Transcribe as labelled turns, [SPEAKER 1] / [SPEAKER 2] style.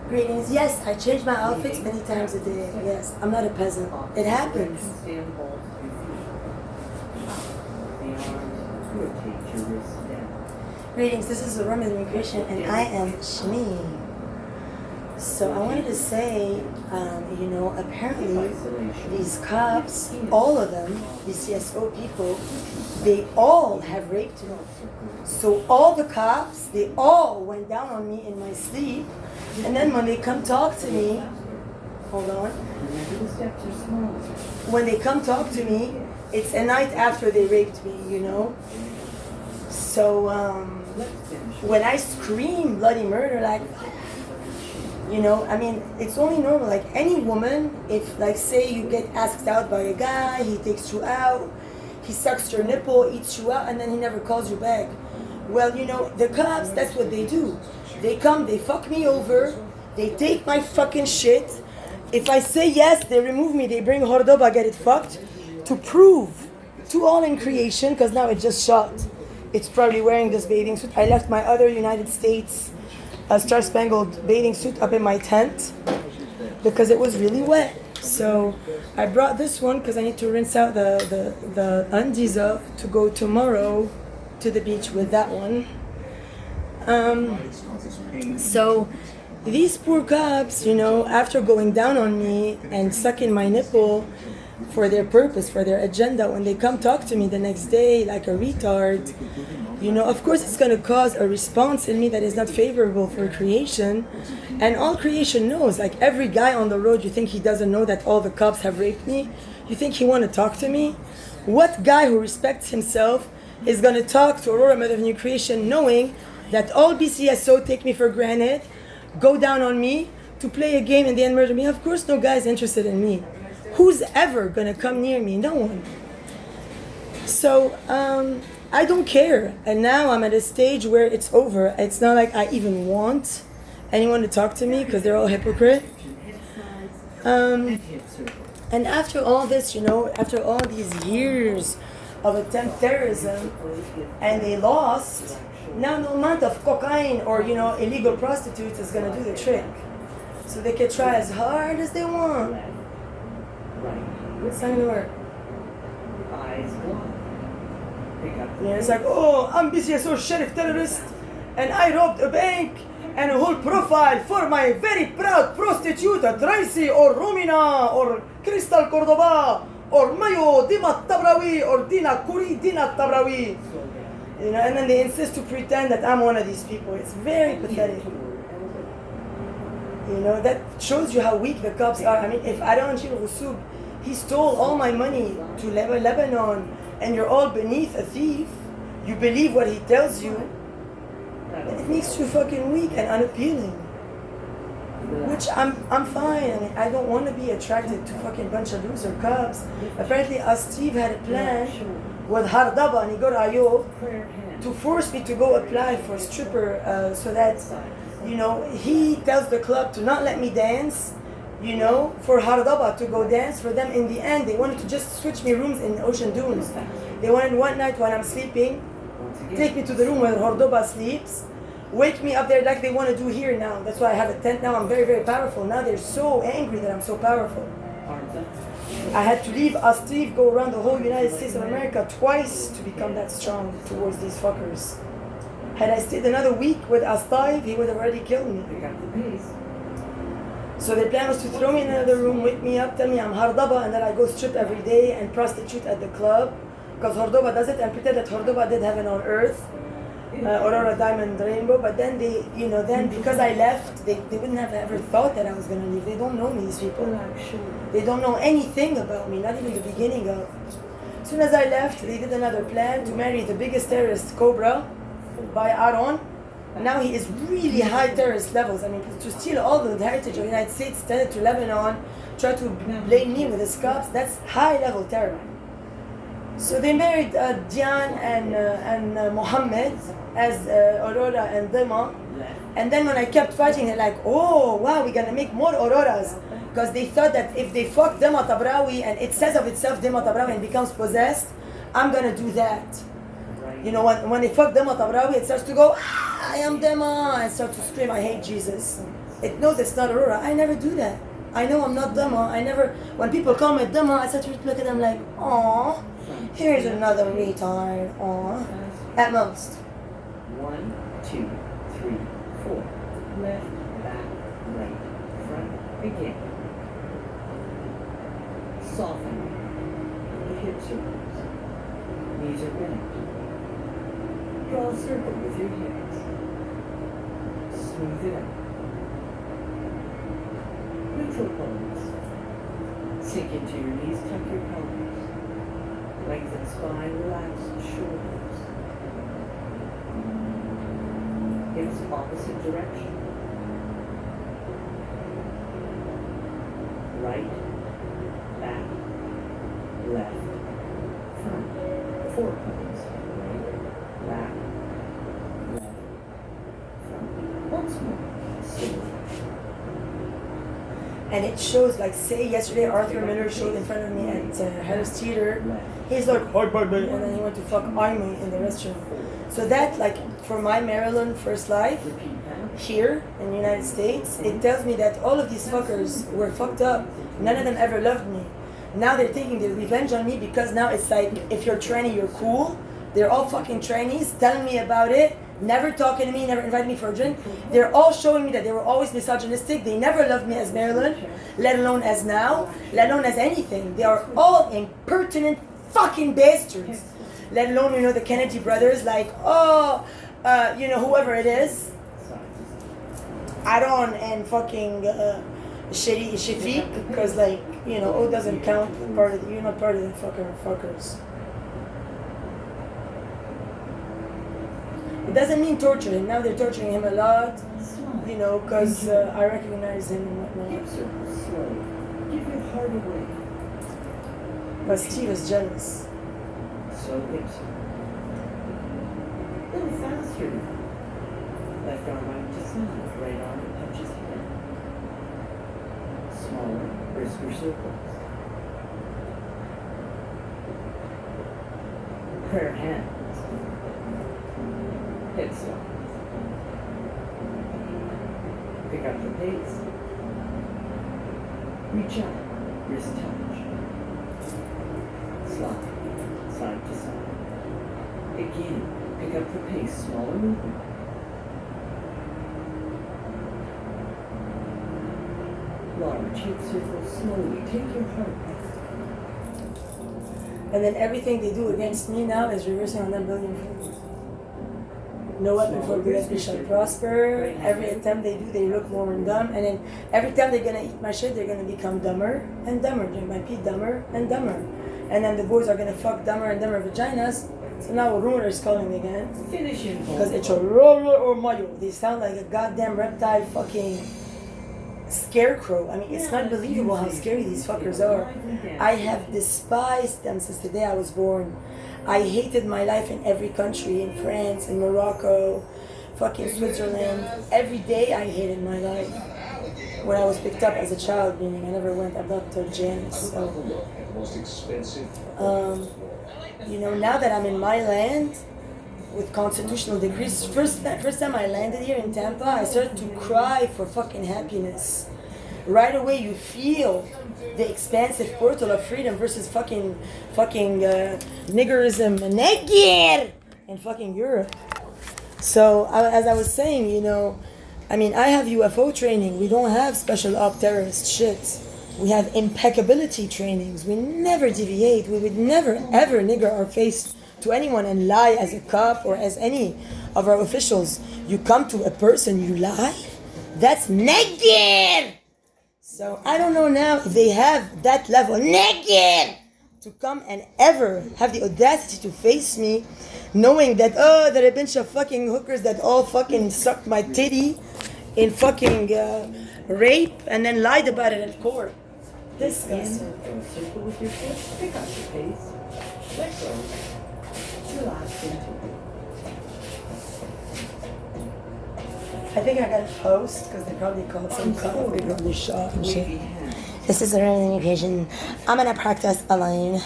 [SPEAKER 1] Greetings. Yes, I change my outfits many times a day. Yes, I'm not a peasant. It happens. Greetings. This is Aurora Immigration, and I am Shmi. So I wanted to say, apparently these cops, all of them, bcso people, they all have raped me. So all the cops, they all went down on me in my sleep, and then when they come talk to me, hold on, when they come talk to me, it's a night after they raped me, So when I scream bloody murder, like, it's only normal. Like any woman, if say you get asked out by a guy, he takes you out, he sucks your nipple, eats you out, and then he never calls you back. Well, the cops, that's what they do. They come, they fuck me over, they take my fucking shit. If I say yes, they remove me, they bring Hordoba, get it fucked, to prove to all in creation, because now it just shot. It's probably wearing this bathing suit. I left my other United States Star-Spangled bathing suit up in my tent because it was really wet. So I brought this one because I need to rinse out the undies off to go tomorrow to the beach with that one. So these poor cops, after going down on me and sucking my nipple for their purpose, for their agenda, when they come talk to me the next day like a retard, of course it's going to cause a response in me that is not favorable for creation. And all creation knows, like every guy on the road, you think he doesn't know that all the cops have raped me? You think he want to talk to me? What guy who respects himself is going to talk to Aurora, Mother of New Creation, knowing that all bcso take me for granted, go down on me to play a game and then murder me? Of course no guy is interested in me. Who's ever going to come near me? No one. So I don't care. And now I'm at a stage where it's over. It's not like I even want anyone to talk to me because they're all hypocrite. And after all this, after all these years of attempt terrorism, and they lost, now no amount of cocaine or, illegal prostitutes is going to do the trick. So they can try as hard as they want. It's not going to work. It's like, oh, I'm bcso sheriff terrorist, and I robbed a bank, and a whole profile for my very proud prostitute, Tracy or Romina or Crystal Cordoba or Mayo Dima Tabrawi or Dina Kuri Dina Tabrawi. And then they insist to pretend that I'm one of these people. It's very pathetic. That shows you how weak the cops are. I mean, if Aron Shirusub, he stole all my money to Lebanon, and you're all beneath a thief, you believe what he tells you, it makes you fucking weak and unappealing. Which I'm fine. I mean, I don't want to be attracted to fucking bunch of loser cops. Apparently, Steve had a plan with Hardaba and Igor Ayo to force me to go apply for stripper, so that, he tells the club to not let me dance, for Hardaba to go dance for them. In the end, they wanted to just switch me rooms in Ocean Dunes. They wanted one night when I'm sleeping, take me to the room where Hardaba sleeps, wake me up there like they want to do here now. That's why I have a tent now. I'm very, very powerful. Now they're so angry that I'm so powerful. I had to leave Steve, go around the whole United States of America twice to become that strong towards these fuckers. Had I stayed another week with Steve, he would have already killed me. So their plan was to throw me in another room, wake me up, tell me I'm Hardaba, and then I go strip every day and prostitute at the club, because Hordoba does it, and pretend that Hordoba did heaven on earth, Aurora, Diamond, Rainbow. But then they, then because I left, they wouldn't have ever thought that I was going to leave. They don't know me, these people. They don't know anything about me, not even the beginning of. As soon as I left, they did another plan to marry the biggest terrorist, Cobra, by Aaron. Now he is really high terrorist levels. I mean, to steal all the heritage of the United States, send it to Lebanon, try to blame me with his cops, that's high level terror. So they married Diane and Mohammed as Aurora and Dima. And then when I kept fighting, they're like, oh, wow, we're going to make more Auroras. Because they thought that if they fuck Dima Tabrawi and it says of itself Dima Tabrawi and becomes possessed, I'm going to do that. When they fuck Dima Tabrawi, it starts to go, I am Dima, and start to scream, I hate Jesus. It knows it's not Aurora. I never do that. I know I'm not dumb. When people call me dumb, I start to look at them like, aw, here's another retard. Aw. At most.
[SPEAKER 2] 1, 2, 3, 4. Left, back, right, front, again. Soften. The hip circles. Knees are bent. Draw a circle with your hips. Smooth it out. Neutral pose. Sink into your knees, tuck your pelvis. Lengthen spine, relax shoulders. Hips opposite direction. Right, back, left, front. Four pose. Right, back, left, front. Once more. Slow.
[SPEAKER 1] And it shows, like, say yesterday Arthur Miller showed in front of me at Harris Theater. He's like, and then he went to fuck Army in the restroom. So that, like, for my Maryland first life, here in the United States, it tells me that all of these fuckers were fucked up. None of them ever loved me. Now they're taking their revenge on me because now it's like, if you're tranny, you're cool. They're all fucking trannies telling me about it, never talking to me, never inviting me for a drink. They're all showing me that they were always misogynistic. They never loved me as Maryland, let alone as now, let alone as anything. They are all impertinent fucking bastards. Let alone, the Kennedy brothers, like, whoever it is. Aaron and fucking Shafiq, because, like, O doesn't count you're not part of the fuckers. It doesn't mean torturing. Now they're torturing him a lot, because I recognize him and whatnot.
[SPEAKER 2] Give your heart away.
[SPEAKER 1] But Steve is jealous.
[SPEAKER 2] So hips. A little faster now. Left arm out to side. Right arm touches head. Smaller, brisker circles. Prayer hands. Head stop. Pick up the pace. Reach out. Wrist touch. Slide. Side to side. Again, pick up the pace. Smaller movement. Large hip circles slowly. Take your heart back.
[SPEAKER 1] And then everything they do against me now is reversing on them billion fold. No weapon formed against me shall prosper. Every attempt they do, they look more and dumb. And then every time they're gonna eat my shit, they're gonna become dumber and dumber. Drink my pee, dumber and dumber. And then the boys are gonna fuck dumber and dumber vaginas. So now Aurora is calling me again.
[SPEAKER 2] Finish it.
[SPEAKER 1] Because it's Aurora or Mayo. They sound like a goddamn reptile fucking scarecrow. I mean, it's not believable how scary these fuckers are. I have despised them since the day I was born. I hated my life in every country, in France, in Morocco, fucking Switzerland. Every day I hated my life. When I was picked up as a child, meaning I never went, I'm not to Janice. So, now that I'm in my land with constitutional degrees, first time I landed here in Tampa, I started to cry for fucking happiness. Right away you feel the expansive portal of freedom versus fucking niggerism in fucking Europe. So as I was saying, I have UFO training. We don't have special op terrorist shit. We have impeccability trainings. We never deviate. We would never ever nigger our face to anyone and lie as a cop or as any of our officials. You come to a person, you lie? That's nigger! So I don't know now if they have that level, nigger, to come and ever have the audacity to face me, knowing that, there are a bunch of fucking hookers that all fucking sucked my titty in fucking rape and then lied about it at court. Disgusting.
[SPEAKER 2] Circle with your foot. Pick up your pace. Let go. Relax into it.
[SPEAKER 1] I think I got a post because they probably called some cop. They probably shot and shit. This is a rare occasion. I'm gonna practice alone.